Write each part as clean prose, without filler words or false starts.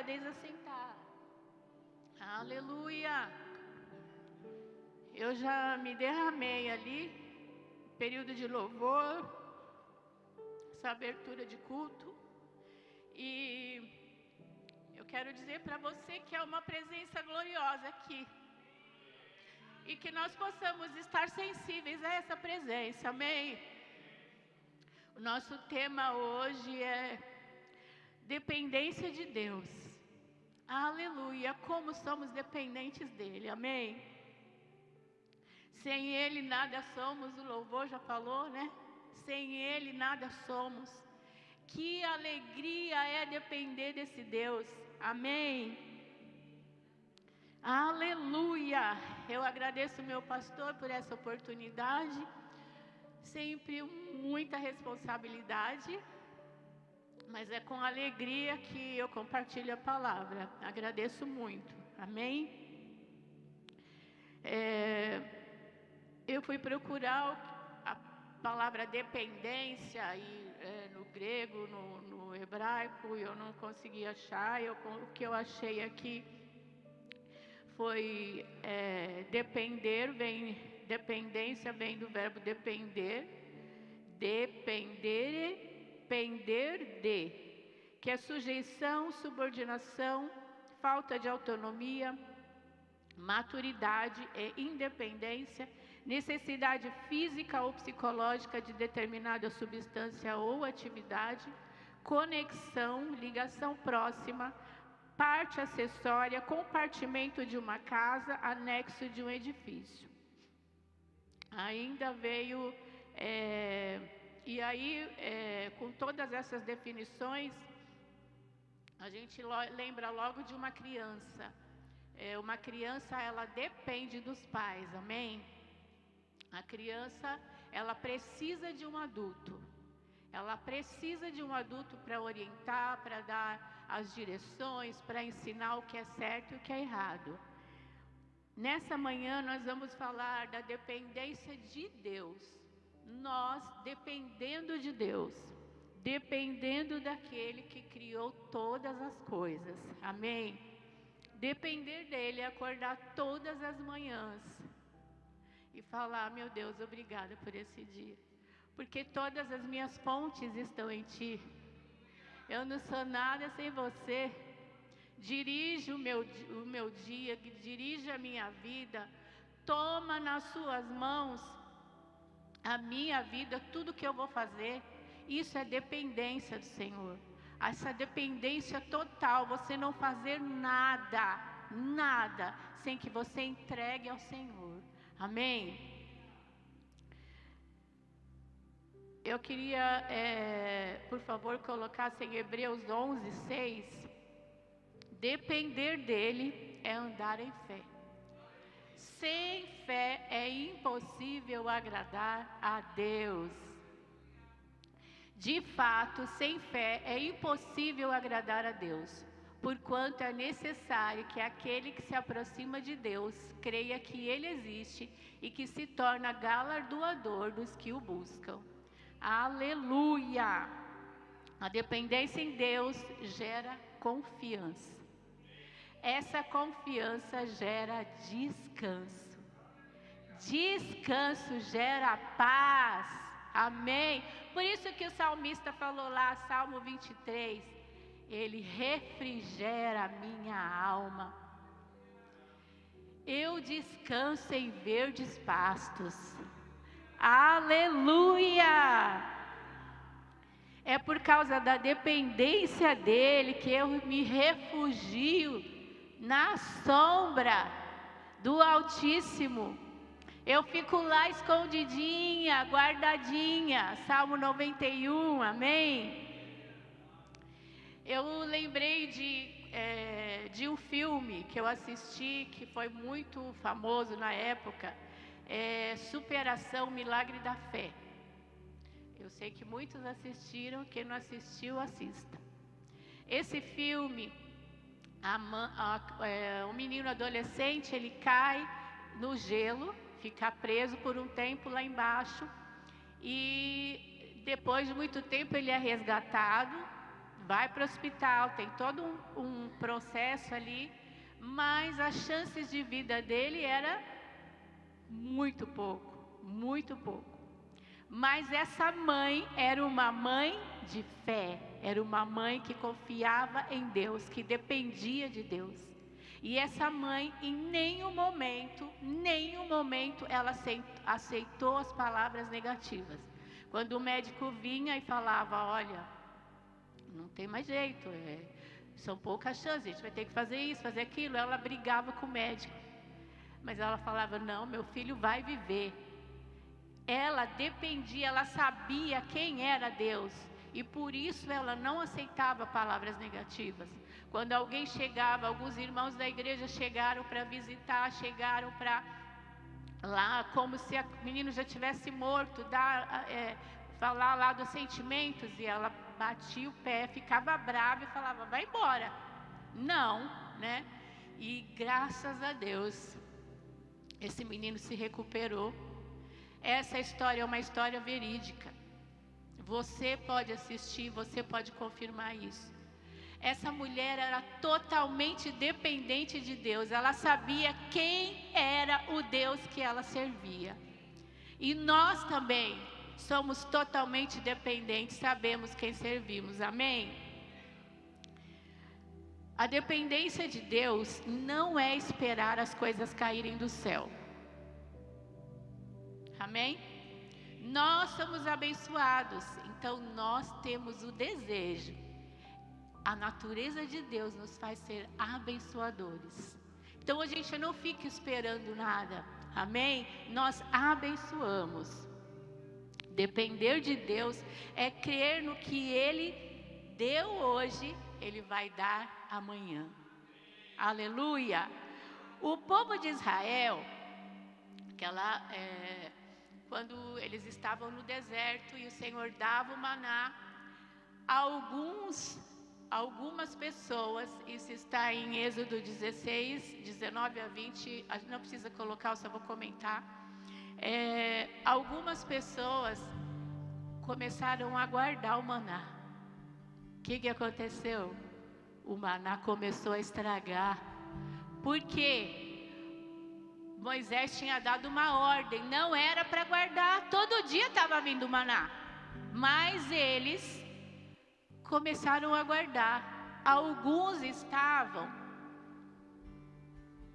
podem assentar. Aleluia. Eu já me derramei ali, período de louvor, essa abertura de culto. E eu quero dizer para você que é uma presença gloriosa aqui. E que nós possamos estar sensíveis a essa presença, amém? O nosso tema hoje é dependência de Deus. Aleluia, como somos dependentes dEle, amém? Sem Ele nada somos, o louvor já falou, né? Sem Ele nada somos. Que alegria é depender desse Deus, amém? Aleluia! Eu agradeço meu pastor por essa oportunidade, sempre muita responsabilidade, mas é com alegria que eu compartilho a palavra. Agradeço muito, amém? Eu fui procurar a palavra dependência no grego, no hebraico, e eu não consegui achar. O que eu achei aqui foi dependência vem do verbo depender, pender de, que é sujeição, subordinação, falta de autonomia, maturidade e independência, necessidade física ou psicológica de determinada substância ou atividade, conexão, ligação próxima, parte acessória, compartimento de uma casa, anexo de um edifício. Ainda veio, e aí, com todas essas definições, a gente lembra logo de uma criança. Uma criança, ela depende dos pais, amém? A criança, ela precisa de um adulto. Ela precisa de um adulto para orientar, para dar as direções, para ensinar o que é certo e o que é errado. Nessa manhã nós vamos falar da dependência de Deus. Nós dependendo de Deus, dependendo daquele que criou todas as coisas, amém? Depender dele é acordar todas as manhãs e falar: meu Deus, obrigada por esse dia, porque todas as minhas fontes estão em Ti. Eu não sou nada sem Você. Dirige o meu dia, dirige a minha vida. Toma nas Suas mãos a minha vida, tudo que eu vou fazer. Isso é dependência do Senhor. Essa dependência total, você não fazer nada, nada, sem que você entregue ao Senhor. Amém? Eu queria, por favor, colocasse em Hebreus 11:6. Depender dEle é andar em fé. Sem fé é impossível agradar a Deus. De fato, sem fé é impossível agradar a Deus, porquanto é necessário que aquele que se aproxima de Deus creia que Ele existe e que se torna galardoador dos que o buscam. Aleluia! A dependência em Deus gera confiança. Essa confiança gera descanso. Descanso gera paz. Amém? Por isso que o salmista falou lá, Salmo 23, Ele refrigera a minha alma. Eu descanso em verdes pastos. Aleluia! É por causa da dependência dEle que eu me refugio na sombra do Altíssimo. Eu fico lá escondidinha, guardadinha. Salmo 91, amém? Eu lembrei de um filme que eu assisti, que foi muito famoso na época, Superação, Milagre da Fé. Eu sei que muitos assistiram, quem não assistiu, assista. Esse filme, um menino adolescente, ele cai no gelo, fica preso por um tempo lá embaixo, e depois de muito tempo ele é resgatado, vai para o hospital, tem todo um processo ali, mas as chances de vida dele era muito pouco, muito pouco. Mas essa mãe era uma mãe de fé, era uma mãe que confiava em Deus, que dependia de Deus. E essa mãe, em nenhum momento, ela aceitou as palavras negativas. Quando o médico vinha e falava, olha, não tem mais jeito, são poucas chances, a gente vai ter que fazer isso, fazer aquilo, ela brigava com o médico. Mas ela falava, não, meu filho vai viver. Ela dependia, ela sabia quem era Deus. E por isso ela não aceitava palavras negativas. Quando alguém chegava, alguns irmãos da igreja chegaram para visitar, chegaram para lá, como se o menino já tivesse morto, falar lá dos sentimentos, e ela batia o pé, ficava brava e falava, vai embora. Não, né? E graças a Deus, esse menino se recuperou. Essa história é uma história verídica. Você pode assistir, você pode confirmar isso. Essa mulher era totalmente dependente de Deus. Ela sabia quem era o Deus que ela servia. E nós também somos totalmente dependentes, sabemos quem servimos. Amém? A dependência de Deus não é esperar as coisas caírem do céu. Amém? Nós somos abençoados, então nós temos o desejo. A natureza de Deus nos faz ser abençoadores. Então a gente não fica esperando nada. Amém? Nós abençoamos. Depender de Deus é crer no que Ele deu hoje, Ele vai dar amanhã. Aleluia! O povo de Israel, quando eles estavam no deserto e o Senhor dava o maná, algumas pessoas, isso está em Êxodo 16, 19 a 20, não precisa colocar, eu só vou comentar. Algumas pessoas começaram a guardar o maná. O que aconteceu? O maná começou a estragar. Por quê? Moisés tinha dado uma ordem, não era para guardar, todo dia estava vindo maná. Mas eles começaram a guardar. Alguns estavam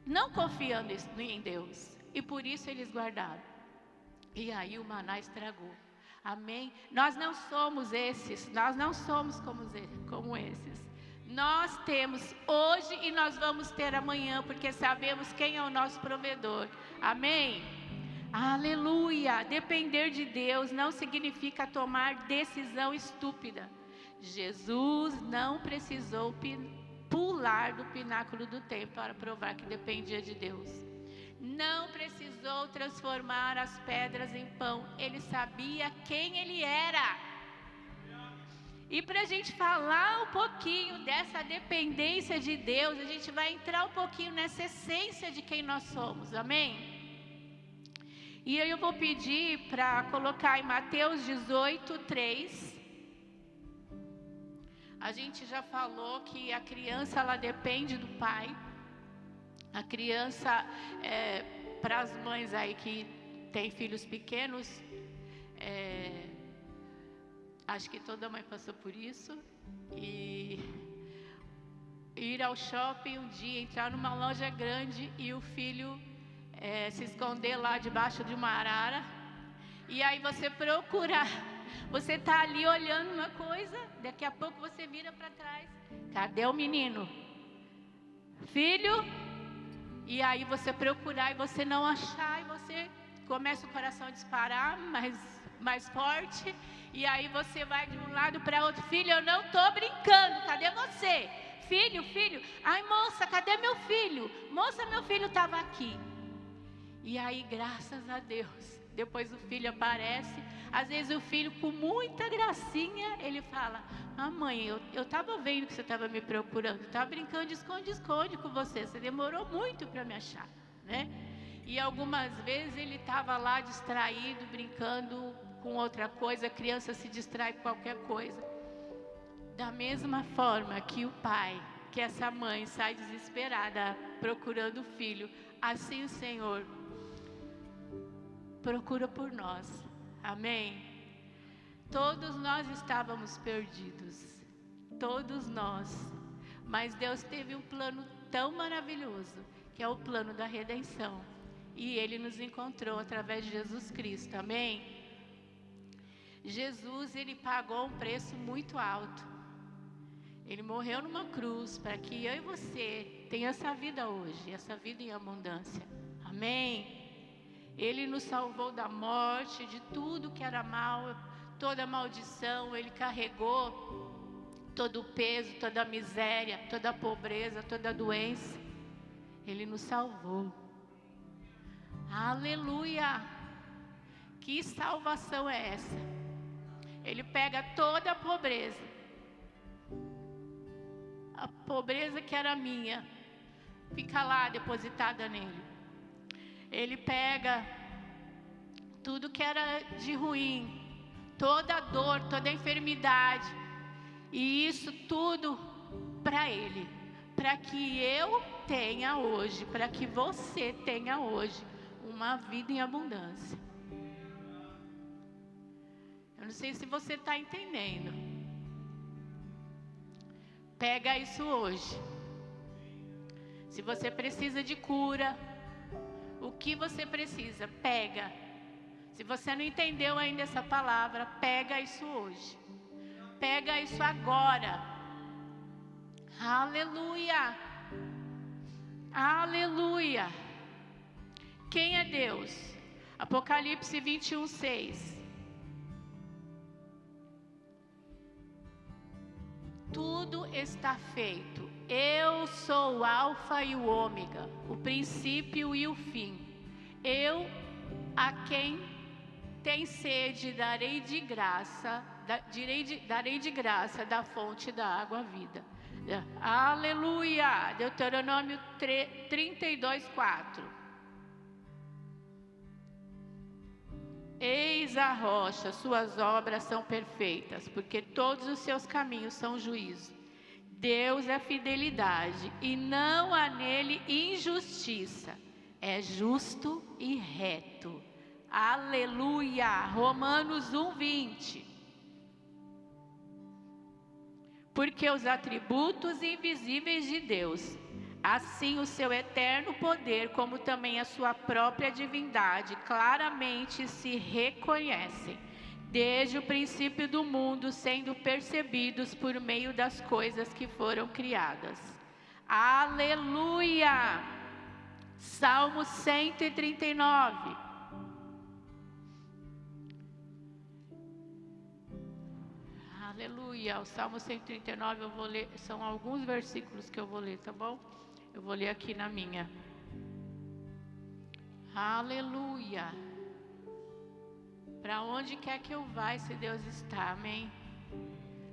não confiando em Deus, e por isso eles guardaram. E aí o maná estragou. Amém? Nós não somos esses, nós não somos como esses. Nós temos hoje e nós vamos ter amanhã, porque sabemos quem é o nosso provedor. Amém? Aleluia! Depender de Deus não significa tomar decisão estúpida. Jesus não precisou pular do pináculo do templo para provar que dependia de Deus. Não precisou transformar as pedras em pão. Ele sabia quem ele era. E para a gente falar um pouquinho dessa dependência de Deus, a gente vai entrar um pouquinho nessa essência de quem nós somos, amém? E aí eu vou pedir para colocar em Mateus 18, 3. A gente já falou que a criança, ela depende do pai. A criança, para as mães aí que têm filhos pequenos, acho que toda mãe passou por isso. E ir ao shopping um dia, entrar numa loja grande e o filho se esconder lá debaixo de uma arara. E aí você procurar. Você está ali olhando uma coisa, daqui a pouco você vira para trás. Cadê o menino? Filho? E aí você procurar e você não achar, e você começa o coração a disparar mais forte. E aí você vai de um lado para outro. Filho, eu não estou brincando, cadê você? Filho. Ai, moça, cadê meu filho? Moça, meu filho estava aqui. E aí, graças a Deus, depois o filho aparece. Às vezes o filho, com muita gracinha, ele fala: mãe, eu estava vendo que você estava me procurando, estava brincando de esconde-esconde com você, você demorou muito para me achar, né? E algumas vezes ele estava lá distraído, brincando com outra coisa, a criança se distrai com qualquer coisa. Da mesma forma que o pai, que essa mãe sai desesperada procurando o filho, assim o Senhor procura por nós. Amém? Todos nós estávamos perdidos, todos nós, mas Deus teve um plano tão maravilhoso, que é o plano da redenção, e Ele nos encontrou através de Jesus Cristo. Amém? Jesus, Ele pagou um preço muito alto. Ele morreu numa cruz para que eu e você tenham essa vida hoje, essa vida em abundância. Amém? Ele nos salvou da morte, de tudo que era mal, toda maldição. Ele carregou todo o peso, toda a miséria, toda a pobreza, toda a doença. Ele nos salvou. Aleluia! Que salvação é essa? Ele pega toda a pobreza que era minha, fica lá depositada nele. Ele pega tudo que era de ruim, toda a dor, toda a enfermidade, e isso tudo para Ele, para que eu tenha hoje, para que você tenha hoje uma vida em abundância. Eu não sei se você está entendendo. Pega isso hoje. Se você precisa de cura, o que você precisa, pega. Se você não entendeu ainda essa palavra, pega isso hoje. Pega isso agora. Aleluia. Aleluia. Quem é Deus? Apocalipse 21:6. Tudo está feito. Eu sou o Alfa e o Ômega, o princípio e o fim. Eu, a quem tem sede, darei de graça da fonte da água vida. Aleluia! Deuteronômio 32:4. Eis a rocha, suas obras são perfeitas, porque todos os seus caminhos são juízo. Deus é fidelidade e não há nele injustiça. É justo e reto. Aleluia! Romanos 1:20. Porque os atributos invisíveis de Deus, assim o seu eterno poder, como também a sua própria divindade, claramente se reconhecem, desde o princípio do mundo, sendo percebidos por meio das coisas que foram criadas. Aleluia! Salmo 139. Aleluia! O Salmo 139 eu vou ler, são alguns versículos que eu vou ler, tá bom? Eu vou ler aqui na minha. Aleluia! Para onde quer que eu vá, se Deus está, amém?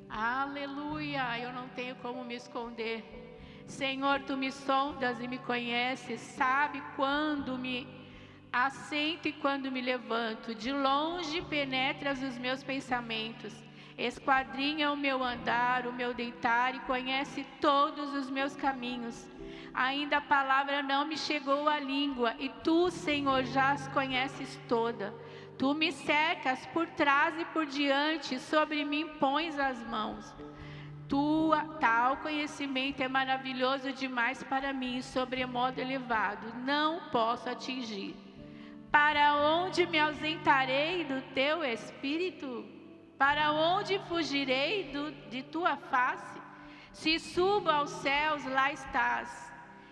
Aleluia! Eu não tenho como me esconder. Senhor, Tu me sondas e me conheces, sabe quando me assento e quando me levanto. De longe penetras os meus pensamentos. Esquadrinha o meu andar, o meu deitar e conhece todos os meus caminhos. Ainda a palavra não me chegou à língua e Tu, Senhor, já as conheces toda. Tu me cercas por trás e por diante, sobre mim pões as mãos. Tal conhecimento é maravilhoso demais para mim, sobremodo elevado, não posso atingir. Para onde me ausentarei do Teu Espírito? Para onde fugirei de Tua face? Se subo aos céus, lá estás.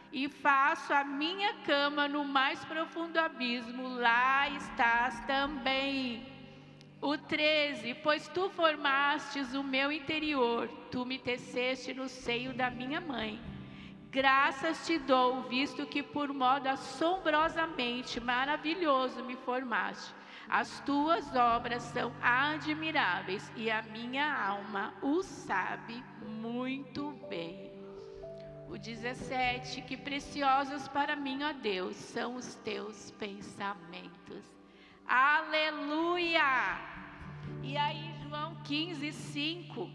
E faço a minha cama no mais profundo abismo, lá estás também. O 13, pois Tu formastes o meu interior, Tu me teceste no seio da minha mãe. Graças Te dou, visto que por modo assombrosamente maravilhoso me formaste. As Tuas obras são admiráveis e a minha alma o sabe muito bem. O 17, que preciosos para mim, ó Deus, são os Teus pensamentos. Aleluia! E aí, João 15:5.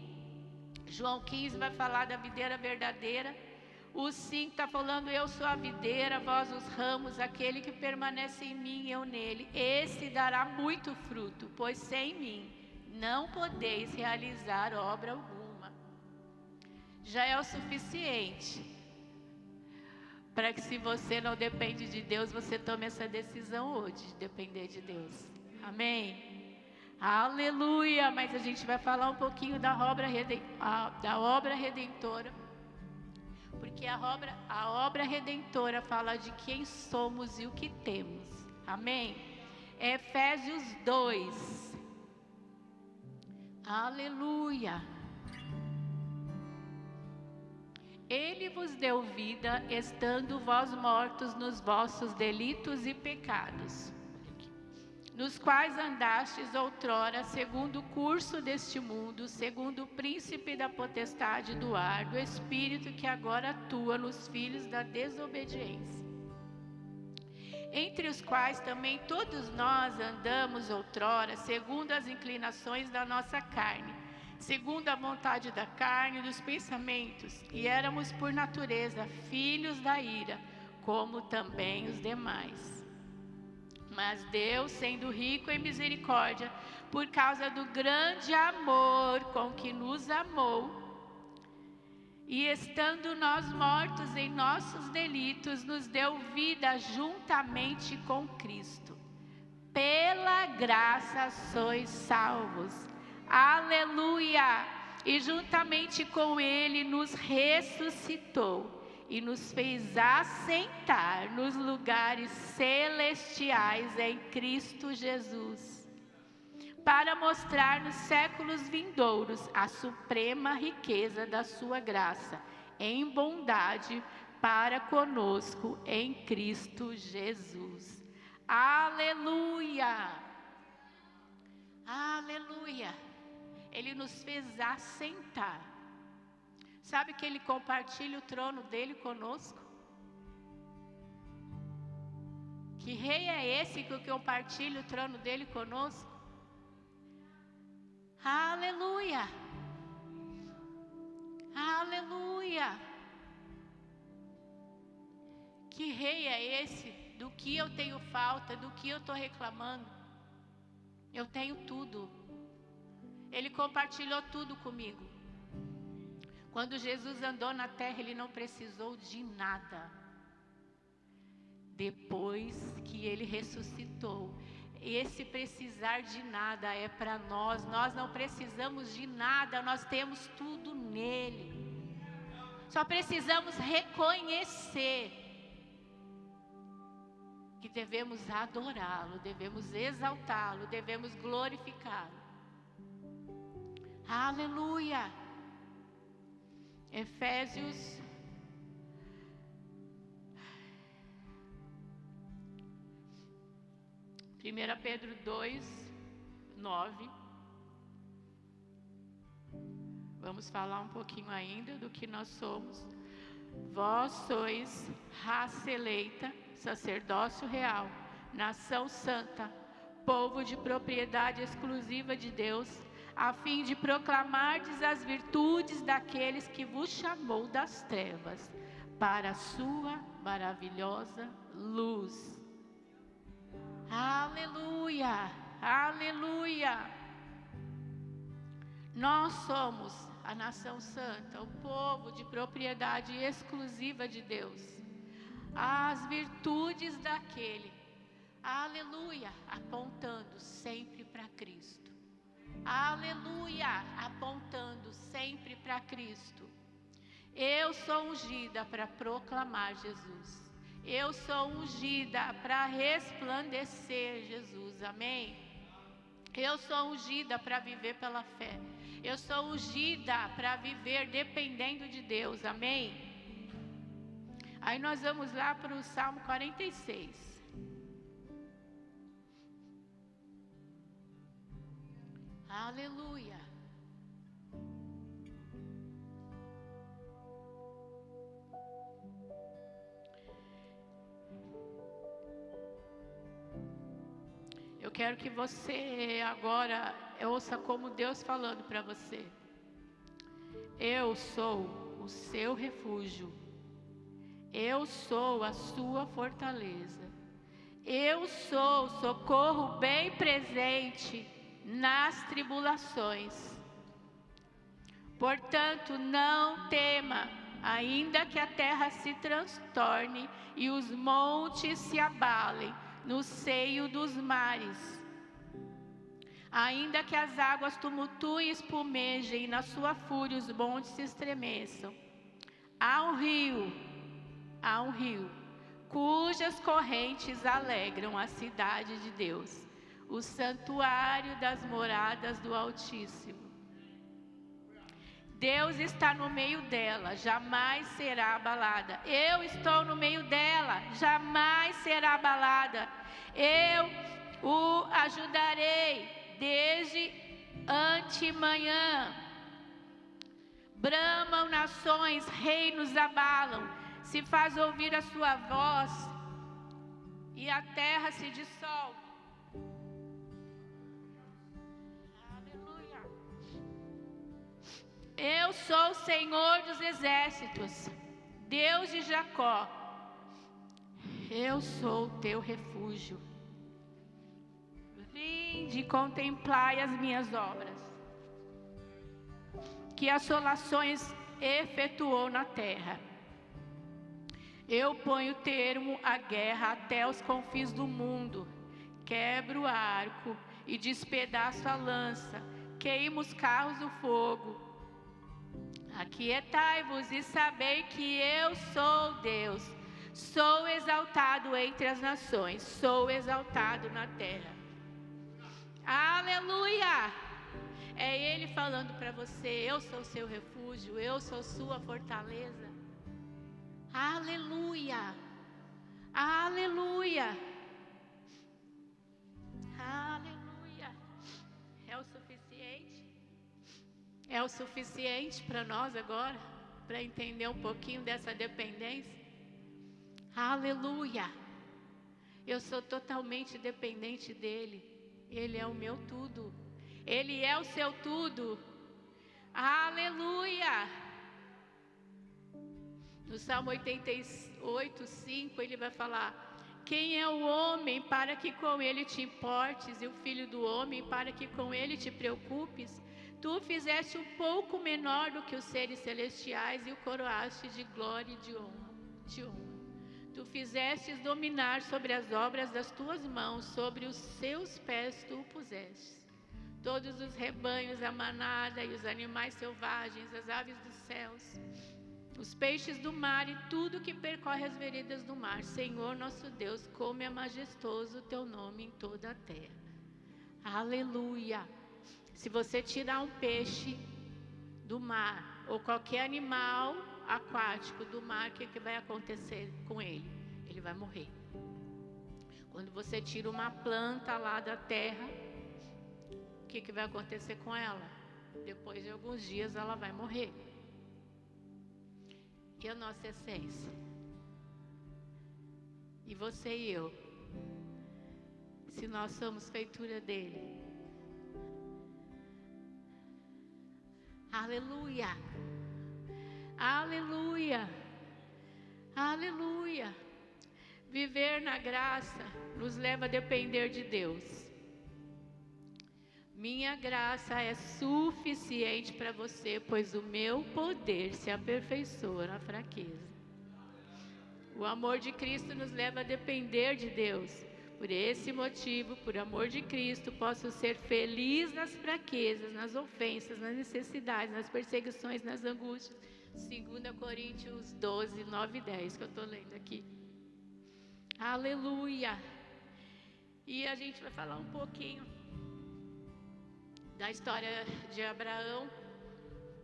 João 15 vai falar da videira verdadeira. O 5 está falando, eu sou a videira, vós os ramos, aquele que permanece em mim e eu nele. Esse dará muito fruto, pois sem mim não podeis realizar obra alguma. Já é o suficiente para que, se você não depende de Deus, você tome essa decisão hoje, de depender de Deus. Amém? Aleluia! Mas a gente vai falar um pouquinho da obra redentora, porque a obra redentora fala de quem somos e o que temos. Amém? Efésios 2. Aleluia! Ele vos deu vida, estando vós mortos nos vossos delitos e pecados, nos quais andastes outrora, segundo o curso deste mundo, segundo o príncipe da potestade do ar, do espírito que agora atua nos filhos da desobediência, entre os quais também todos nós andamos outrora, segundo as inclinações da nossa carne, segundo a vontade da carne e dos pensamentos, e éramos por natureza filhos da ira, como também os demais. Mas Deus, sendo rico em misericórdia, por causa do grande amor com que nos amou, e estando nós mortos em nossos delitos, nos deu vida juntamente com Cristo. Pela graça sois salvos. Aleluia! E juntamente com Ele nos ressuscitou e nos fez assentar nos lugares celestiais em Cristo Jesus, para mostrar nos séculos vindouros a suprema riqueza da sua graça, em bondade para conosco em Cristo Jesus. Aleluia! Aleluia! Ele nos fez assentar. Sabe que Ele compartilha o trono dEle conosco? Que rei é esse que compartilha o trono dEle conosco? Aleluia! Aleluia! Que rei é esse? Do que eu tenho falta, do que eu estou reclamando? Eu tenho tudo. Ele compartilhou tudo comigo. Quando Jesus andou na terra, Ele não precisou de nada. Depois que Ele ressuscitou, esse precisar de nada é para nós. Nós não precisamos de nada, nós temos tudo nele. Só precisamos reconhecer que devemos adorá-lo, devemos exaltá-lo, devemos glorificá-lo. Aleluia! Efésios 1 Pedro 2, 9. Vamos falar um pouquinho ainda do que nós somos. Vós sois raça eleita, sacerdócio real, nação santa, povo de propriedade exclusiva de Deus, a fim de proclamardes as virtudes daqueles que vos chamou das trevas para a sua maravilhosa luz. Aleluia! Aleluia! Nós somos a nação santa, o povo de propriedade exclusiva de Deus. As virtudes daquele, aleluia, apontando sempre para Cristo. Aleluia, apontando sempre para Cristo. Eu sou ungida para proclamar Jesus. Eu sou ungida para resplandecer Jesus, amém? Eu sou ungida para viver pela fé. Eu sou ungida para viver dependendo de Deus, amém? Aí nós vamos lá para o Salmo 46. Aleluia. Eu quero que você agora ouça como Deus falando para você. Eu sou o seu refúgio. Eu sou a sua fortaleza. Eu sou o socorro bem presente nas tribulações. Portanto, não tema, ainda que a terra se transtorne e os montes se abalem no seio dos mares. Ainda que as águas tumultuem e espumejem e na sua fúria os montes se estremeçam. Há um rio, cujas correntes alegram a cidade de Deus, o santuário das moradas do Altíssimo. Deus está no meio dela, jamais será abalada. Eu estou no meio dela, jamais será abalada. Eu o ajudarei desde antemanhã. Bramam nações, reinos abalam, se faz ouvir a sua voz e a terra se dissolve. Aleluia. Eu sou o Senhor dos exércitos, Deus de Jacó. Eu sou o teu refúgio. Vinde e contemplai as minhas obras, que assolações efetuou na terra. Eu ponho termo à guerra até os confins do mundo. Quebro o arco e despedaço a lança. Queimo os carros do fogo. Aquietai-vos e sabei que eu sou Deus. Sou exaltado entre as nações. Sou exaltado na terra. Aleluia! É Ele falando para você: eu sou seu refúgio, eu sou sua fortaleza. Aleluia! Aleluia! Aleluia! É o suficiente? É o suficiente para nós agora? Para entender um pouquinho dessa dependência? Aleluia! Eu sou totalmente dependente dEle. Ele é o meu tudo. Ele é o seu tudo. Aleluia! No Salmo 88, 5, ele vai falar: quem é o homem para que com ele te importes, e o filho do homem para que com ele te preocupes? Tu o fizeste um pouco menor do que os seres celestiais e o coroaste de glória e de honra. Tu fizestes dominar sobre as obras das tuas mãos, sobre os seus pés tu o puseste. Todos os rebanhos, a manada e os animais selvagens, as aves dos céus, os peixes do mar e tudo que percorre as veredas do mar. Senhor nosso Deus, como é majestoso o teu nome em toda a terra. Aleluia! Se você tirar um peixe do mar, ou qualquer animal aquático do mar, o que vai acontecer com ele? Ele vai morrer. Quando você tira uma planta lá da terra, o que vai acontecer com ela? Depois de alguns dias ela vai morrer. E a nossa essência? E você e eu? Se nós somos feitura dele? Aleluia! Aleluia! Aleluia! Viver na graça nos leva a depender de Deus. Minha graça é suficiente para você, pois o meu poder se aperfeiçoa na fraqueza. O amor de Cristo nos leva a depender de Deus. Por esse motivo, por amor de Cristo, posso ser feliz nas fraquezas, nas ofensas, nas necessidades, nas perseguições, nas angústias. 2 Coríntios 12, 9 e 10, que eu estou lendo aqui. Aleluia! E a gente vai falar um pouquinho da história de Abraão,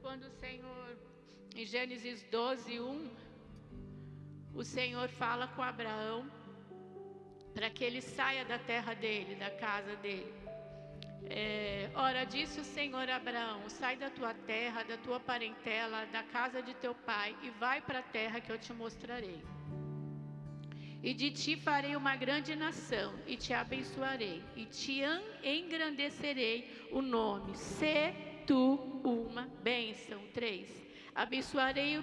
quando o Senhor, em Gênesis 12, 1, o Senhor fala com Abraão para que ele saia da terra dele, da casa dele. Ora, disse o Senhor a Abraão: sai da tua terra, da tua parentela, da casa de teu pai, e vai para a terra que eu te mostrarei. E de ti farei uma grande nação, e te abençoarei, e te engrandecerei o nome. Sê tu uma bênção. 3. Abençoarei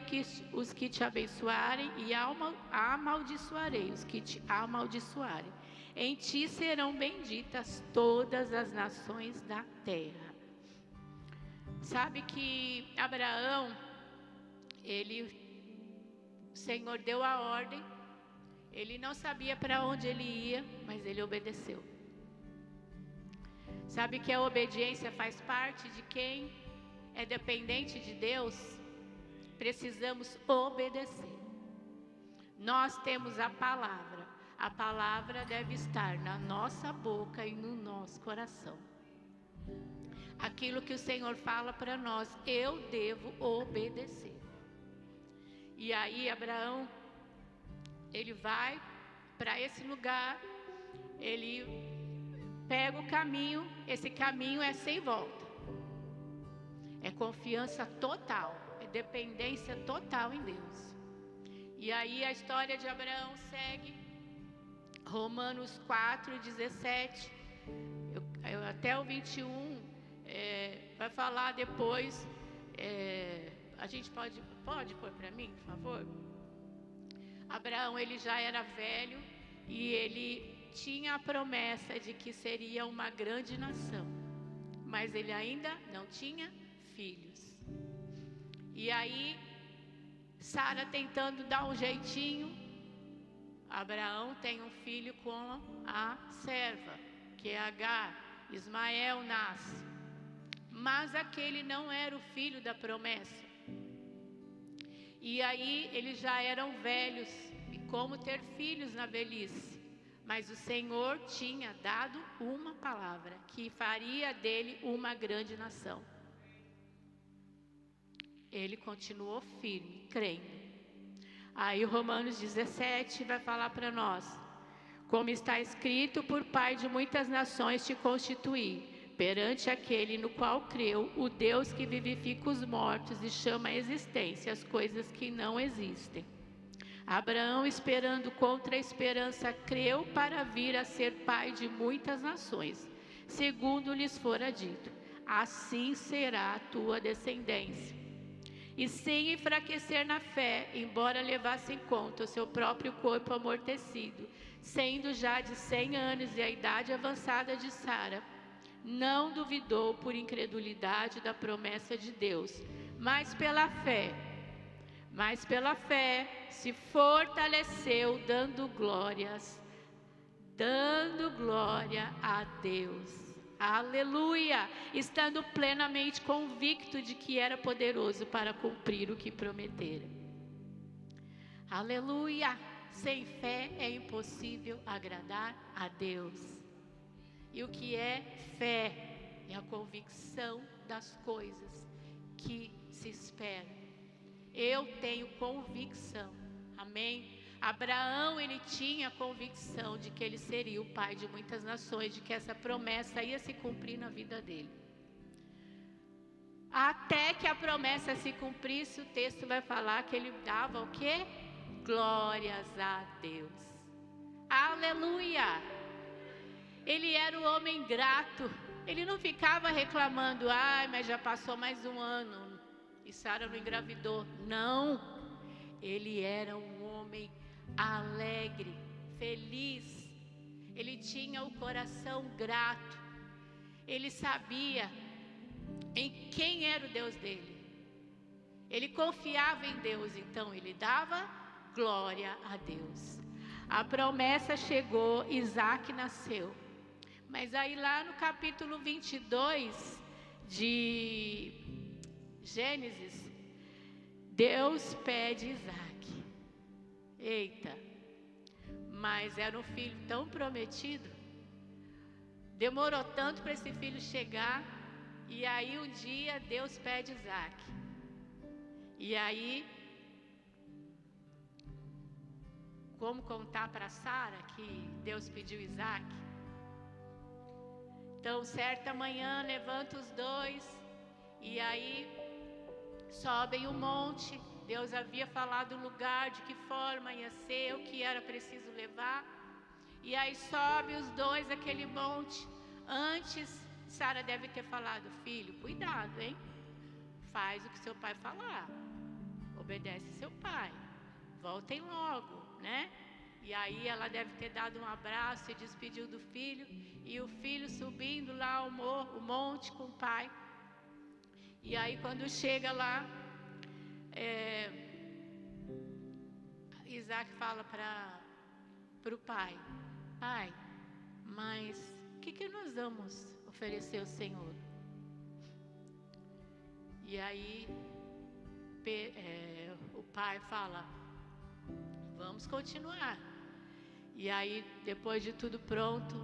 os que te abençoarem e amaldiçoarei os que te amaldiçoarem. Em ti serão benditas todas as nações da terra. Sabe que Abraão, o Senhor deu a ordem, ele não sabia para onde ele ia, mas ele obedeceu. Sabe que a obediência faz parte de quem é dependente de Deus? Precisamos obedecer. Nós temos a palavra deve estar na nossa boca e no nosso coração. Aquilo que o Senhor fala para nós, eu devo obedecer. E aí Abraão, ele vai para esse lugar, ele pega o caminho, esse caminho é sem volta. É confiança total, é dependência total em Deus. E aí a história de Abraão segue, Romanos 4:17, até o 21, vai falar depois, a gente pode pôr para mim, por favor? Abraão, ele já era velho e ele tinha a promessa de que seria uma grande nação, mas ele ainda não tinha filhos. E aí, Sara tentando dar um jeitinho, Abraão tem um filho com a serva, que é Agar. Ismael nasce, mas aquele não era o filho da promessa. E aí eles já eram velhos, e como ter filhos na velhice? Mas o Senhor tinha dado uma palavra, que faria dele uma grande nação. Ele continuou firme, crendo. Aí Romanos 17 vai falar para nós, como está escrito, por pai de muitas nações te constituí, perante aquele no qual creu, o Deus que vivifica os mortos e chama à existência as coisas que não existem. Abraão, esperando contra a esperança, creu para vir a ser pai de muitas nações, segundo lhes fora dito, assim será a tua descendência. E sem enfraquecer na fé, embora levasse em conta o seu próprio corpo amortecido, sendo já de 100 anos e a idade avançada de Sara, não duvidou por incredulidade da promessa de Deus, mas pela fé se fortaleceu, dando glória a Deus. Aleluia! Estando plenamente convicto de que era poderoso para cumprir o que prometera. Aleluia! Sem fé é impossível agradar a Deus. E o que é fé? É a convicção das coisas que se esperam. Eu tenho convicção. Amém? Abraão, ele tinha convicção de que ele seria o pai de muitas nações, de que essa promessa ia se cumprir na vida dele. Até que a promessa se cumprisse, o texto vai falar que ele dava o quê? Glórias a Deus. Aleluia! Ele era um homem grato. Ele não ficava reclamando, mas já passou mais um ano e Sara não engravidou. Não, ele era um homem alegre, feliz. Ele tinha o coração grato. Ele sabia em quem era o Deus dele. Ele confiava em Deus, então ele dava glória a Deus. A promessa chegou, Isaac nasceu. Mas aí lá no capítulo 22 de Gênesis, Deus pede Isaac. Eita, mas era um filho tão prometido, demorou tanto para esse filho chegar, e aí um dia Deus pede Isaac. E aí, como contar para Sara que Deus pediu Isaac? Então, certa manhã, levanta os dois, e aí sobem o monte. Deus havia falado o lugar, de que forma ia ser, o que era preciso levar. E aí sobe os dois aquele monte. Antes, Sara deve ter falado, filho, cuidado, hein? Faz o que seu pai falar. obedece seu pai, voltem logo, né? E aí ela deve ter dado um abraço e despediu do filho, e o filho subindo lá o monte com o pai. E aí quando chega lá, Isaac fala para o pai: pai, mas o que nós vamos oferecer ao Senhor? E aí o pai fala: vamos continuar. E aí, depois de tudo pronto,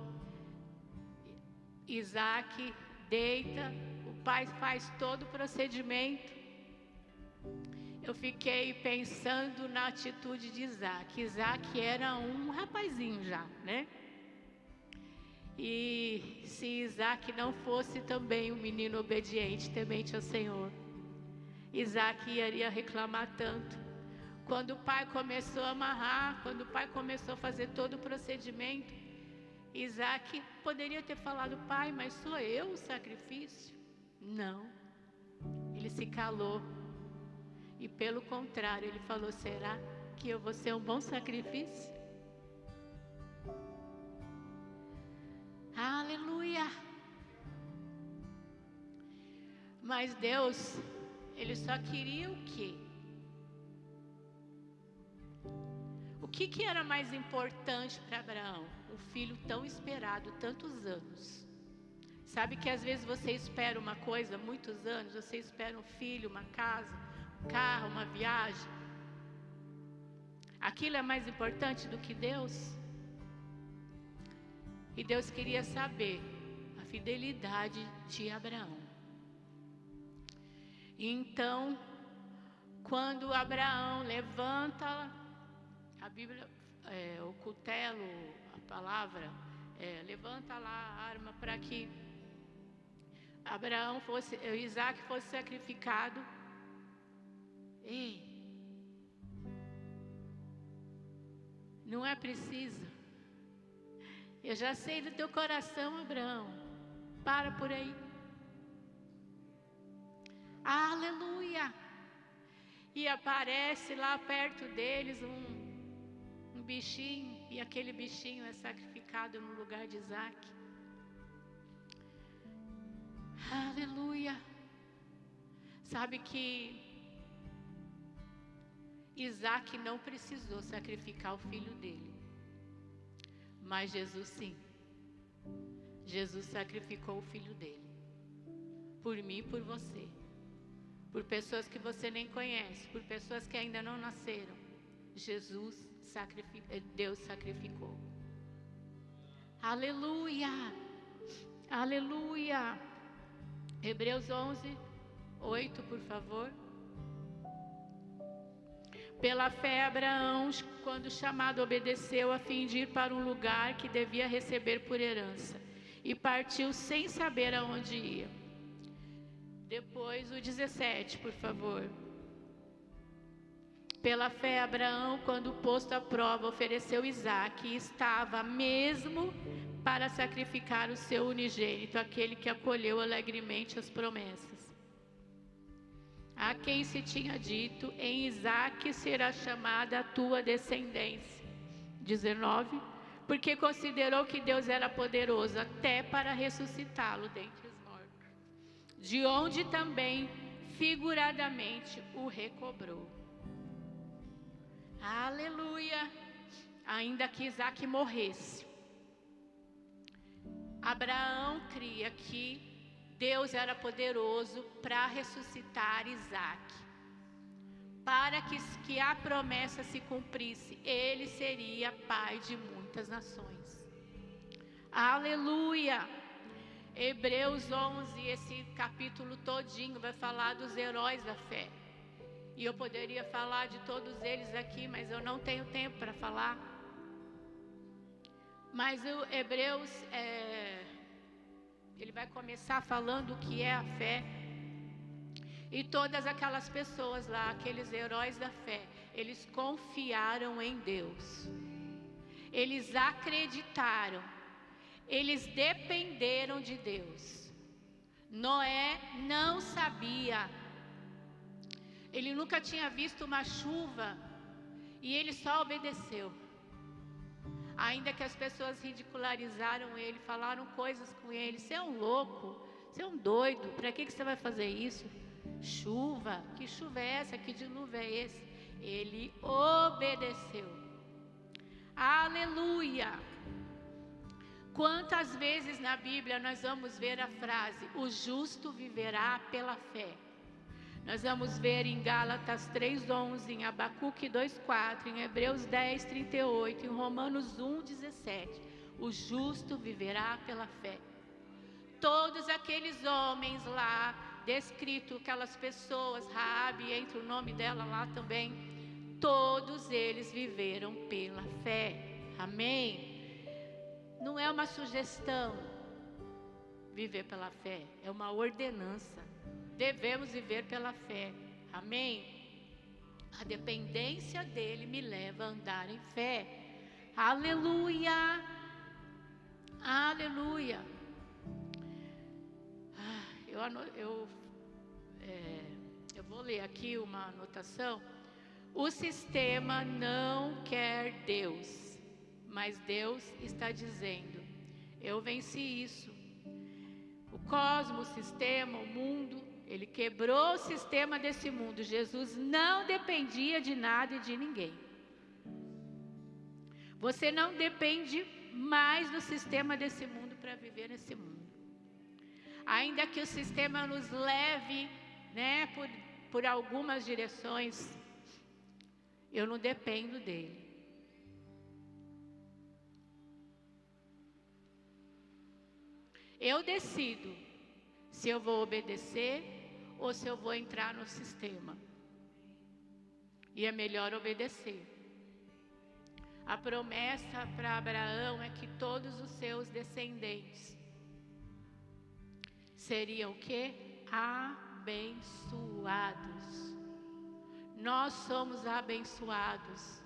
Isaac deita, o pai faz todo o procedimento. Eu fiquei pensando na atitude de Isaac. Isaac era um rapazinho já, né? E se Isaac não fosse também um menino obediente, temente ao Senhor, Isaac iria reclamar tanto. Quando o pai começou a amarrar, quando o pai começou a fazer todo o procedimento, Isaac poderia ter falado: pai, mas sou eu o sacrifício? Não. Ele se calou. E pelo contrário, ele falou: será que eu vou ser um bom sacrifício? Aleluia! Mas Deus, Ele só queria o quê? O que era mais importante para Abraão? O filho tão esperado, tantos anos. Sabe que às vezes você espera uma coisa, muitos anos, você espera um filho, uma casa, um carro, uma viagem. Aquilo é mais importante do que Deus? E Deus queria saber a fidelidade de Abraão. Então, quando Abraão levanta a Bíblia, o cutelo, a palavra, levanta lá a arma para que Isaac fosse sacrificado. Ei, não é preciso. Eu já sei do teu coração, Abraão. Para por aí. Aleluia! E aparece lá perto deles um bichinho, e aquele bichinho é sacrificado no lugar de Isaac. Aleluia! Sabe que Isaac não precisou sacrificar o filho dele, mas Jesus sim. Jesus sacrificou o filho dele, por mim e por você, por pessoas que você nem conhece, por pessoas que ainda não nasceram. Deus sacrificou. Aleluia! Aleluia! Hebreus 11, 8, por favor. Pela fé, Abraão, quando chamado, obedeceu a fim de ir para um lugar que devia receber por herança, e partiu sem saber aonde ia. Depois o 17, por favor. Pela fé, Abraão, quando posto à prova, ofereceu Isaque, e estava mesmo para sacrificar o seu unigênito, aquele que acolheu alegremente as promessas. A quem se tinha dito: em Isaque será chamada a tua descendência. 19. Porque considerou que Deus era poderoso até para ressuscitá-lo dentre os mortos, de onde também figuradamente o recobrou. Aleluia! Ainda que Isaque morresse, Abraão cria que Deus era poderoso para ressuscitar Isaque. Para que a promessa se cumprisse, ele seria pai de muitas nações. Aleluia! Hebreus 11, esse capítulo todinho vai falar dos heróis da fé. E eu poderia falar de todos eles aqui, mas eu não tenho tempo para falar. Mas o Hebreus, ele vai começar falando o que é a fé. E todas aquelas pessoas lá, aqueles heróis da fé, eles confiaram em Deus. Eles acreditaram. Eles dependeram de Deus. Noé não sabia. Ele nunca tinha visto uma chuva e ele só obedeceu. Ainda que as pessoas ridicularizaram ele, falaram coisas com ele: você é um louco, você é um doido, para que você vai fazer isso? Chuva, que chuva é essa? Que dilúvio é esse? Ele obedeceu. Aleluia! Quantas vezes na Bíblia nós vamos ver a frase: o justo viverá pela fé? Nós vamos ver em Gálatas 3:11, em Abacuque 2:4, em Hebreus 10:38, em Romanos 1:17. O justo viverá pela fé. Todos aqueles homens lá, descrito, aquelas pessoas, Raabe, entra o nome dela lá também, todos eles viveram pela fé. Amém? Não é uma sugestão viver pela fé, é uma ordenança. Devemos viver pela fé. Amém? A dependência dele me leva a andar em fé. Aleluia! Aleluia! Eu vou ler aqui uma anotação. O sistema não quer Deus, mas Deus está dizendo: eu venci isso. O cosmos, o sistema, o mundo, ele quebrou o sistema desse mundo. Jesus não dependia de nada e de ninguém. Você não depende mais do sistema desse mundo para viver nesse mundo. Ainda que o sistema nos leve, né, por algumas direções, eu não dependo dele. Eu decido se eu vou obedecer ou se eu vou entrar no sistema. E é melhor obedecer. A promessa para Abraão é que todos os seus descendentes seriam o quê? Abençoados. Nós somos abençoados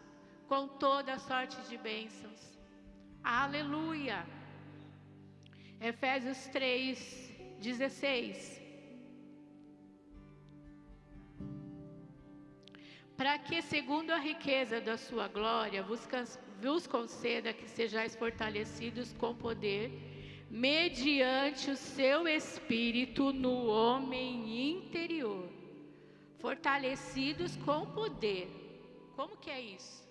com toda sorte de bênçãos. Aleluia! Efésios 3:16. Para que, segundo a riqueza da sua glória, vos conceda que sejais fortalecidos com poder, mediante o seu Espírito no homem interior. Fortalecidos com poder. Como que é isso?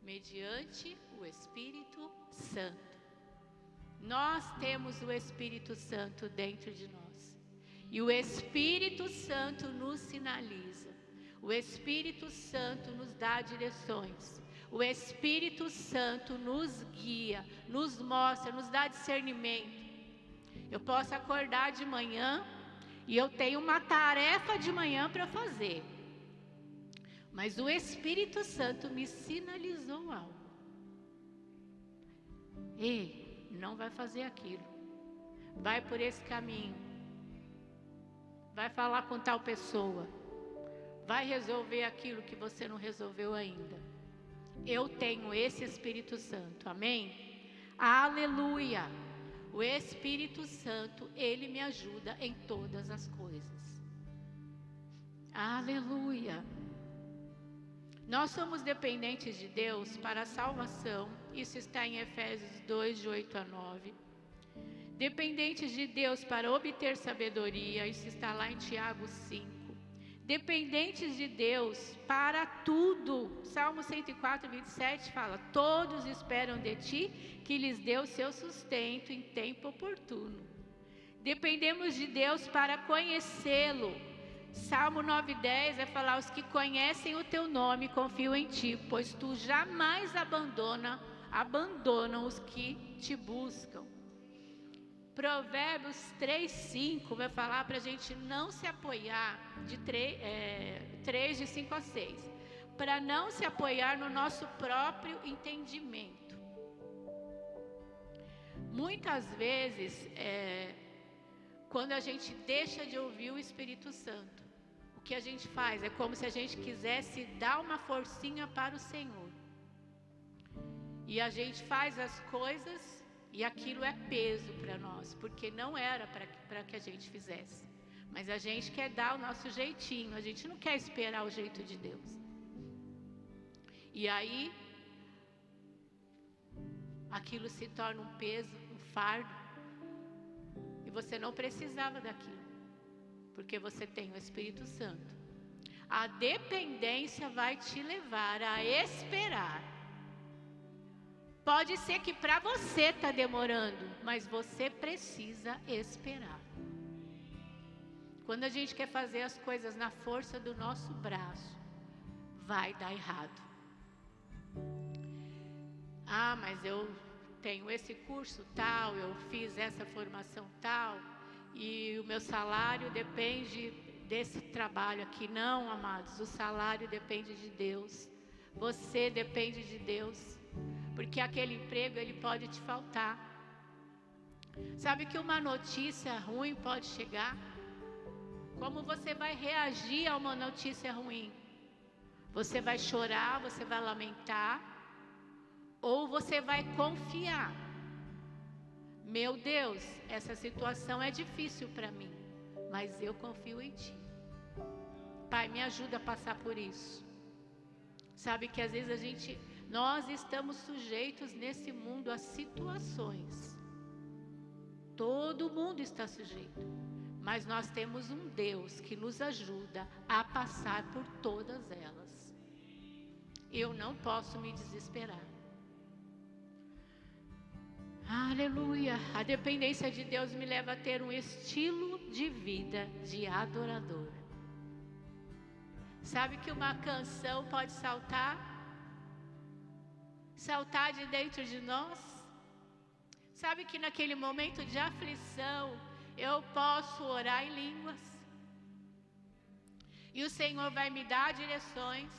Mediante o Espírito Santo. Nós temos o Espírito Santo dentro de nós. E o Espírito Santo nos sinaliza. O Espírito Santo nos dá direções. O Espírito Santo nos guia, nos mostra, nos dá discernimento. Eu posso acordar de manhã e eu tenho uma tarefa de manhã para fazer. Mas o Espírito Santo me sinalizou algo. Ei, não vai fazer aquilo. Vai por esse caminho. Vai falar com tal pessoa. Vai resolver aquilo que você não resolveu ainda. Eu tenho esse Espírito Santo. Amém? Aleluia! O Espírito Santo, ele me ajuda em todas as coisas. Aleluia! Nós somos dependentes de Deus para a salvação. Isso está em Efésios 2:8-9. Dependentes de Deus para obter sabedoria. Isso está lá em Tiago 5. Dependentes de Deus para tudo. Salmo 104:27 fala: todos esperam de ti que lhes dê o seu sustento em tempo oportuno. Dependemos de Deus para conhecê-lo. Salmo 9:10 vai falar: os que conhecem o teu nome confiam em ti, pois tu jamais abandonam os que te buscam. Provérbios 3:5 vai falar para a gente não se apoiar, 3:5-6, para não se apoiar no nosso próprio entendimento. Muitas vezes, quando a gente deixa de ouvir o Espírito Santo, o que a gente faz é como se a gente quisesse dar uma forcinha para o Senhor. E a gente faz as coisas e aquilo é peso para nós, porque não era para que a gente fizesse. Mas a gente quer dar o nosso jeitinho, a gente não quer esperar o jeito de Deus. E aí, aquilo se torna um peso, um fardo. E você não precisava daquilo, porque você tem o Espírito Santo. A dependência vai te levar a esperar. Pode ser que para você está demorando, mas você precisa esperar. Quando a gente quer fazer as coisas na força do nosso braço, vai dar errado. Ah, mas eu tenho esse curso tal, eu fiz essa formação tal, e o meu salário depende desse trabalho aqui. Não, amados, o salário depende de Deus. Você depende de Deus, porque aquele emprego, ele pode te faltar. Sabe que uma notícia ruim pode chegar? Como você vai reagir a uma notícia ruim? Você vai chorar, você vai lamentar, ou você vai confiar? Meu Deus, essa situação é difícil para mim, mas eu confio em Ti. Pai, me ajuda a passar por isso. Sabe que às vezes nós estamos sujeitos nesse mundo a situações. Todo mundo está sujeito. Mas nós temos um Deus que nos ajuda a passar por todas elas. Eu não posso me desesperar. Aleluia! A dependência de Deus me leva a ter um estilo de vida de adorador. Sabe que uma canção pode saltar de dentro de nós? Sabe que naquele momento de aflição, eu posso orar em línguas, e o Senhor vai me dar direções.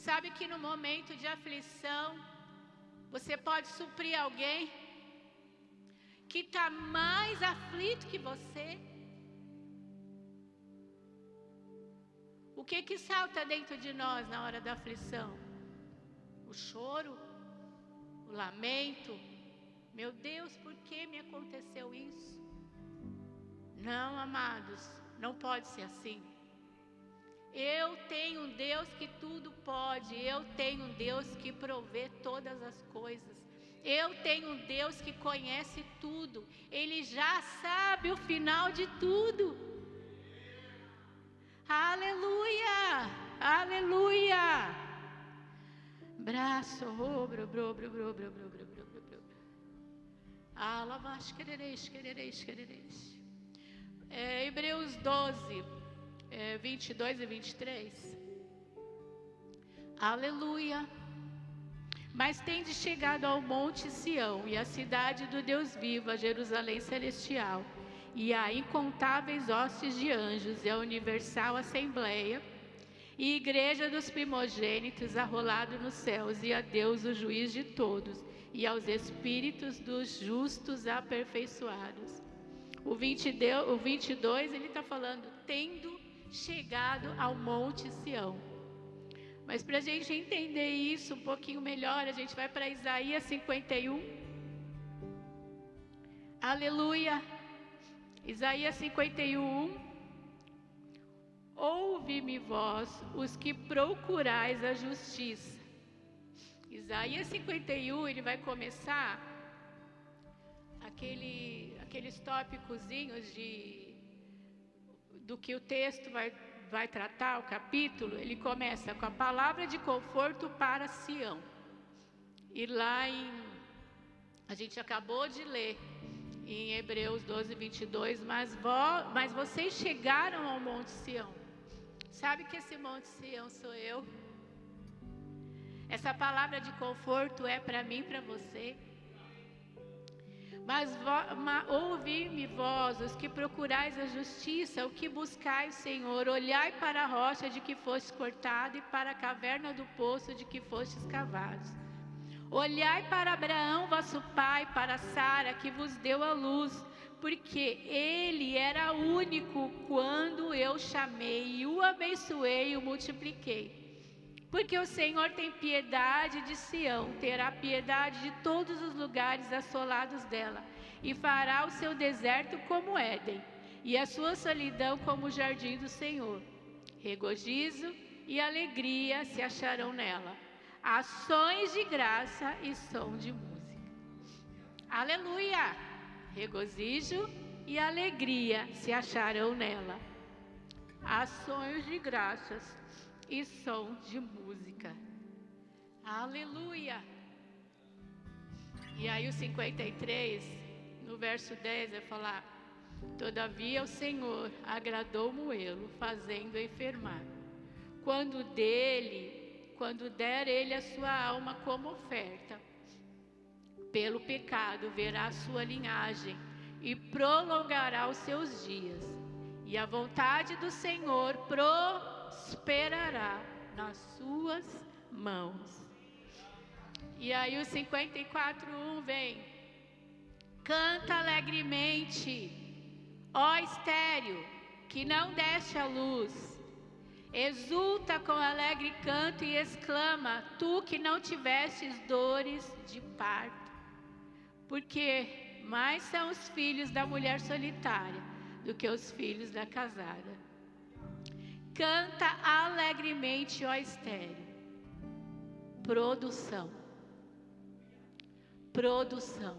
Sabe que no momento de aflição, você pode suprir alguém que está mais aflito que você. O que salta dentro de nós na hora da aflição? O choro, o lamento. Meu Deus, por que me aconteceu isso? Não, amados, não pode ser assim. Eu tenho um Deus que tudo pode. Eu tenho um Deus que provê todas as coisas. Eu tenho um Deus que conhece tudo. Ele já sabe o final de tudo. Aleluia! Aleluia! Braço, obro, bro, bro, bro, bro, bro, bro, bro, bro, bro. Alavash, querereis, querereis, querereis. Hebreus 12, 22 e 23. Aleluia! Mas tendes chegado ao monte Sião e à cidade do Deus vivo, a Jerusalém celestial, e a incontáveis hostes de anjos, e a universal assembleia, e igreja dos primogênitos arrolado nos céus, e a Deus o juiz de todos, e aos espíritos dos justos aperfeiçoados. O 22, ele está falando, tendo chegado ao monte Sião. Mas para a gente entender isso um pouquinho melhor, a gente vai para Isaías 51. Aleluia! Isaías 51. Ouve-me vós, os que procurais a justiça. Isaías 51, ele vai começar aqueles tópicozinhos do que o texto vai tratar, o capítulo. Ele começa com a palavra de conforto para Sião. E lá a gente acabou de ler em Hebreus 12, 22, mas vocês chegaram ao Monte Sião. Sabe que esse Monte Sião sou eu? Essa palavra de conforto é para mim, para você. Mas ouvi-me vós, os que procurais a justiça, o que buscais, Senhor, olhai para a rocha de que fostes cortado e para a caverna do poço de que fostes cavados. Olhai para Abraão, vosso pai, para Sara, que vos deu a luz, porque ele era único quando eu chamei, e o abençoei e o multipliquei. Porque o Senhor tem piedade de Sião, terá piedade de todos os lugares assolados dela, e fará o seu deserto como Éden, e a sua solidão como o jardim do Senhor. Regozijo e alegria se acharão nela, ações de graça e som de música. Aleluia! Regozijo e alegria se acharão nela, ações de graças e som de música. Aleluia! E aí o 53, no verso 10, vai falar: todavia o Senhor agradou Moelo, fazendo enfermar. Quando der ele a sua alma como oferta, pelo pecado verá a sua linhagem e prolongará os seus dias. E a vontade do Senhor prosperará nas suas mãos. E aí o 54:1 vem: canta alegremente, ó estéril, que não deste a luz. Exulta com alegre canto e exclama, tu que não tivestes dores de parto. Porque mais são os filhos da mulher solitária do que os filhos da casada. Canta alegremente, ó estéril. Produção. Produção.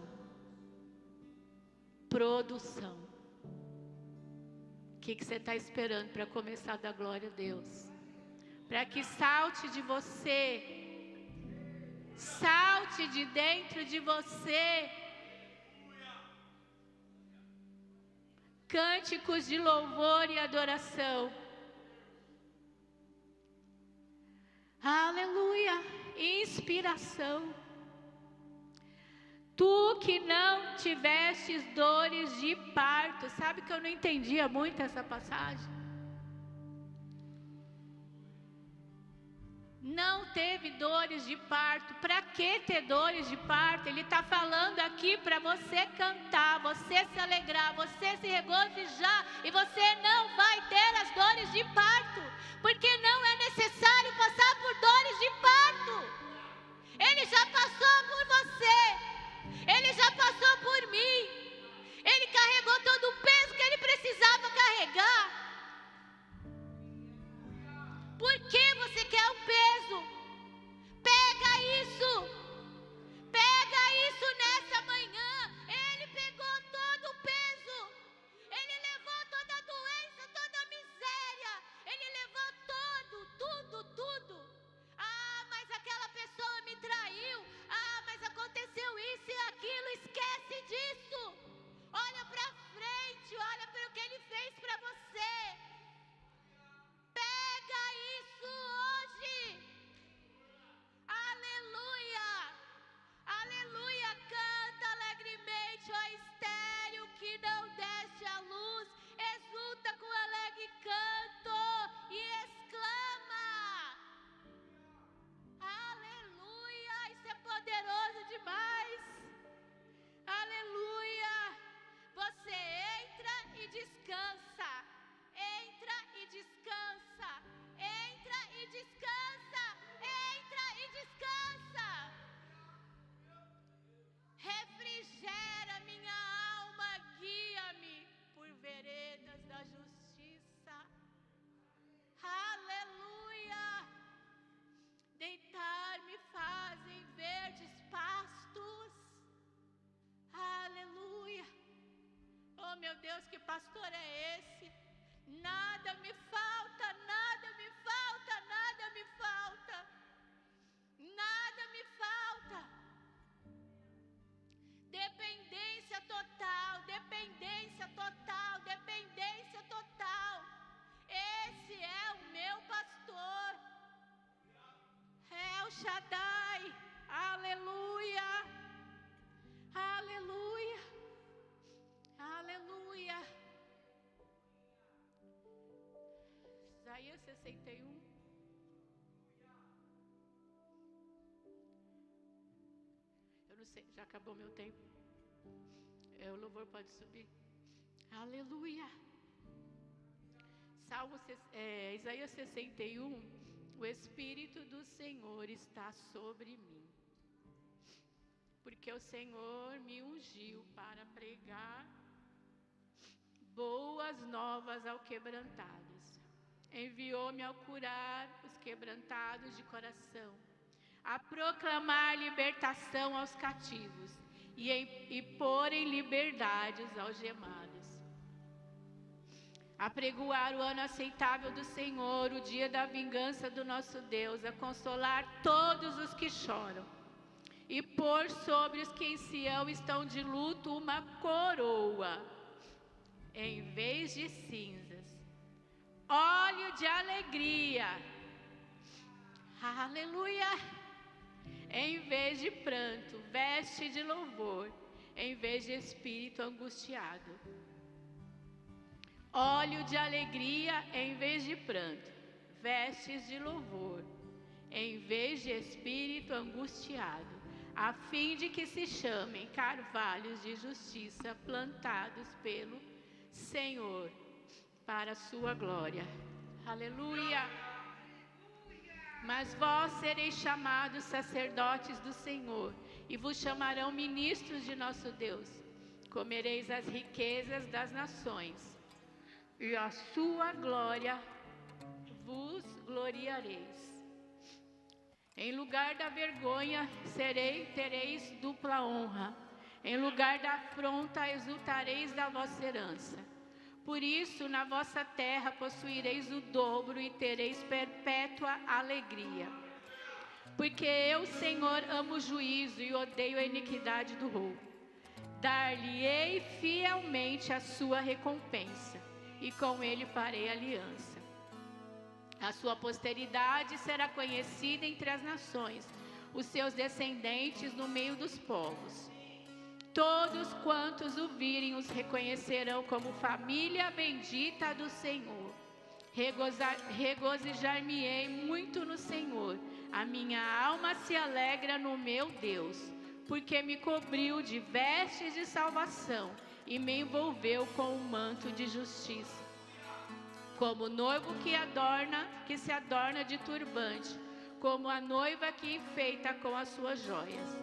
Produção. O que você está esperando para começar a dar glória a Deus? Para que salte de você, salte de dentro de você, cânticos de louvor e adoração. Aleluia! Inspiração. Tu que não tivestes dores de parto. Sabe que eu não entendia muito essa passagem? Não teve dores de parto. Para que ter dores de parto? Ele está falando aqui para você cantar, você se alegrar, você se regozijar. E você não vai ter as dores de parto. Porque não é necessário passar por dores de parto. Ele já passou por você. Ele já passou por mim. Ele carregou todo o peso que ele precisava carregar. Por que você quer o peso? Pega isso. Pega isso nessa manhã. Ele pegou todo o peso. Ele levou toda a doença, toda a miséria. Ele levou tudo. Ah, mas aquela pessoa me traiu. Ah, mas aconteceu isso e aquilo. Esquece disso. Olha pra frente, olha para o que ele fez pra você. Pega isso hoje. Aleluia. Aleluia. Canta alegremente, ó estéril que não deste a luz. Exulta com alegre canto e exclama. Aleluia. Isso é poderoso demais. Aleluia. Você entra e descansa. Entra e descansa. Entra e descansa. Entra e descansa. Refrigera minha alma, guia-me por veredas da justiça. Aleluia. Deitar-me fazem verdes pastos. Aleluia. Oh meu Deus, que pastor é esse? Nada me falta, nada me falta, nada me falta. Nada me falta. Dependência total, dependência total, dependência total. Esse é o meu pastor. É o Shaddai. Aleluia. Aleluia. Aleluia. Isaías 61. Eu não sei, já acabou meu tempo. O louvor pode subir. Aleluia. Isaías 61. O Espírito do Senhor está sobre mim. Porque o Senhor me ungiu para pregar boas novas ao quebrantados. Enviou-me ao curar os quebrantados de coração, a proclamar libertação aos cativos e pôr em liberdade os algemados. Apregoar o ano aceitável do Senhor, o dia da vingança do nosso Deus, a consolar todos os que choram, e pôr sobre os que em Sião estão de luto uma coroa, em vez de cinzas, óleo de alegria, aleluia, em vez de pranto, veste de louvor, em vez de espírito angustiado. Óleo de alegria em vez de pranto, vestes de louvor, em vez de espírito angustiado, a fim de que se chamem carvalhos de justiça plantados pelo Senhor, para a sua glória. Aleluia! Mas vós sereis chamados sacerdotes do Senhor, e vos chamarão ministros de nosso Deus. Comereis as riquezas das nações, e a sua glória vos gloriareis. Em lugar da vergonha tereis dupla honra. Em lugar da afronta exultareis da vossa herança. Por isso, na vossa terra possuireis o dobro e tereis perpétua alegria. Porque eu, Senhor, amo o juízo e odeio a iniquidade do roubo. Dar-lhe-ei fielmente a sua recompensa, e com ele farei aliança. A sua posteridade será conhecida entre as nações, os seus descendentes no meio dos povos. Todos quantos o virem os reconhecerão como família bendita do Senhor. Regozijar-me-ei muito no Senhor, a minha alma se alegra no meu Deus, porque me cobriu de vestes de salvação e me envolveu com um manto de justiça. Como o noivo que se adorna de turbante, como a noiva que enfeita com as suas joias.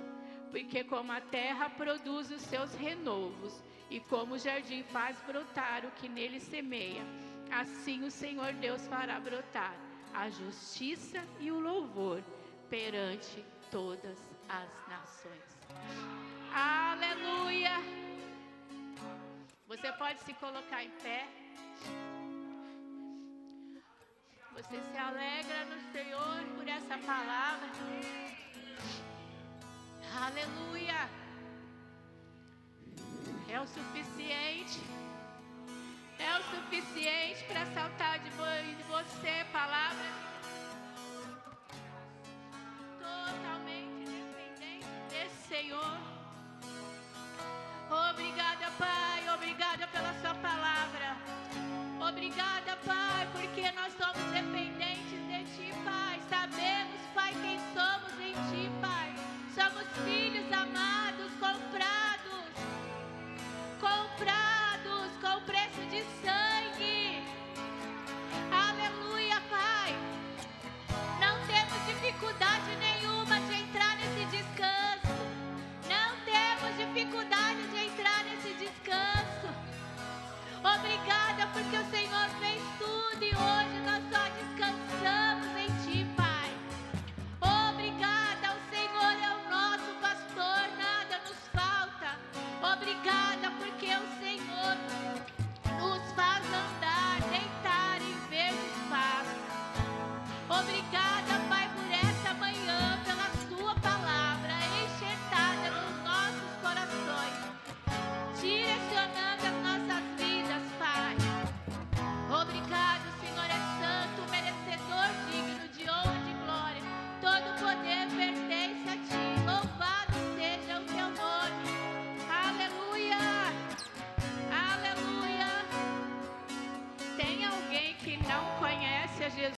Porque como a terra produz os seus renovos, e como o jardim faz brotar o que nele semeia, assim o Senhor Deus fará brotar a justiça e o louvor perante todas as nações. Aleluia! Você pode se colocar em pé. Você se alegra no Senhor por essa palavra. Aleluia! É o suficiente. É o suficiente para saltar de você palavras totalmente dependentes desse Senhor. Obrigada, Pai. Obrigada pela sua palavra. Obrigada, Pai, porque nós somos dependentes